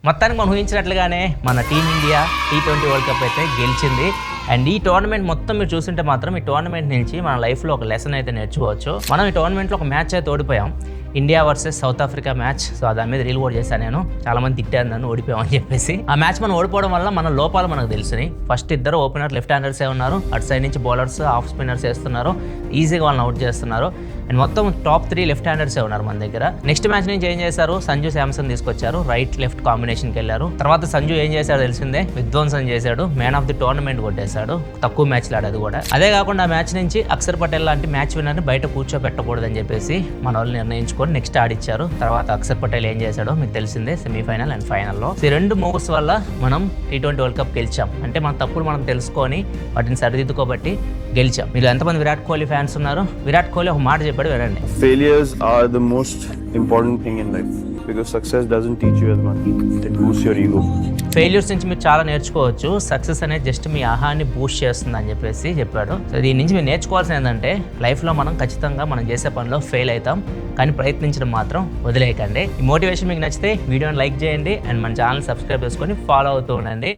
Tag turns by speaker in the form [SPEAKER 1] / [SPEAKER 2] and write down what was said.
[SPEAKER 1] మొత్తానికి మనం ఊహించినట్లుగానే మన టీమిండియా T20 వరల్డ్ కప్ అయితే గెలిచింది. అండ్ ఈ టోర్నమెంట్ మొత్తం మీరు చూస్తుంటే మాత్రం ఈ టోర్నమెంట్ నుంచి మన లైఫ్లో ఒక లెసన్ అయితే నేర్చుకోవచ్చు. మనం ఈ టోర్నమెంట్లో ఒక మ్యాచ్ అయితే ఓడిపోయాం, India versus South Africa match. So దాని మీద రీల్ కూడా చేశాను నేను. చాలా మంది తిట్టారు నన్ను ఓడిపోయామని చెప్పేసి. ఆ మ్యాచ్ మనం ఓడిపోవడం వల్ల మన లోపాలు మనకు తెలిసినాయి. ఫస్ట్ ఇద్దరు ఓపెనర్ లెఫ్ట్ హ్యాండర్సే ఉన్నారు, అటు సైడ్ నుంచి బౌలర్స్ ఆఫ్ స్పిన్నర్స్ వేస్తున్నారు, ఈజీగా వాళ్ళని అవుట్ చేస్తున్నారు. అండ్ మొత్తం టాప్ 3 లెఫ్ట్ హ్యాండర్సే ఉన్నారు మన దగ్గర. నెక్స్ట్ మ్యాచ్ నుంచి ఏం చేశారు, సంజు శాంసన్ తీసుకొచ్చారు, రైట్ లెఫ్ట్ కాంబినేషన్కి వెళ్ళారు. తర్వాత సంజు ఏం చేశాడు తెలిసిందే, విధ్వంసం చేశాడు, మ్యాన్ ఆఫ్ ది టోర్నమెంట్ కొట్టేశాడు. తక్కువ మ్యాచ్లు ఆడేది కూడా. అదే కాకుండా ఆ మ్యాచ్ నుంచి అక్షర్ పటేల్ లాంటి మ్యాచ్ విన్నర్ని బయట కూర్చోబెట్టకూడదని చెప్పేసి మన వాళ్ళు నిర్ణయించుకొని నెక్స్ట్ ఆడిచ్చారు. తర్వాత అక్షర్ పటేల్ ఏం చేశాడో మీకు తెలిసిందే, సెమీఫైనల్ అండ్ ఫైనల్లో. ఈ 2 మూవ్స్ వల్ల మనం T20 వరల్డ్ కప్ గెలిచాం. అంటే మన తప్పులు మనం తెలుసుకొని వాటిని సరిదిద్దుకోబట్టి గెలిచాం. మీరు ఎంతమంది విరాట్ కోహ్లీ ఫ్యాన్స్ ఉన్నారు? విరాట్ కోహ్లీ ఒక మాట చెప్పాడు, వినండి.
[SPEAKER 2] Failures are the most important thing in life because success doesn't teach you as much. It boosts your ego.
[SPEAKER 1] Failures నుంచి మీరు చాలా నేర్చుకోవచ్చు, సక్సెస్ అనేది జస్ట్ మీ ఆహాన్ని బూస్ట్ చేస్తుంది అని చెప్పేసి చెప్పాడు. సో దీని నుంచి మీరు నేర్చుకోవాల్సింది ఏంటంటే, లైఫ్లో మనం ఖచ్చితంగా మనం చేసే పనిలో ఫెయిల్ అవుతాం, కానీ ప్రయత్నించడం మాత్రం వదిలేయకండి. ఈ మోటివేషన్ మీకు నచ్చితే వీడియోని లైక్ చేయండి అండ్ మన ఛానల్ సబ్స్క్రైబ్ చేసుకొని ఫాలో అవుతూ ఉండండి.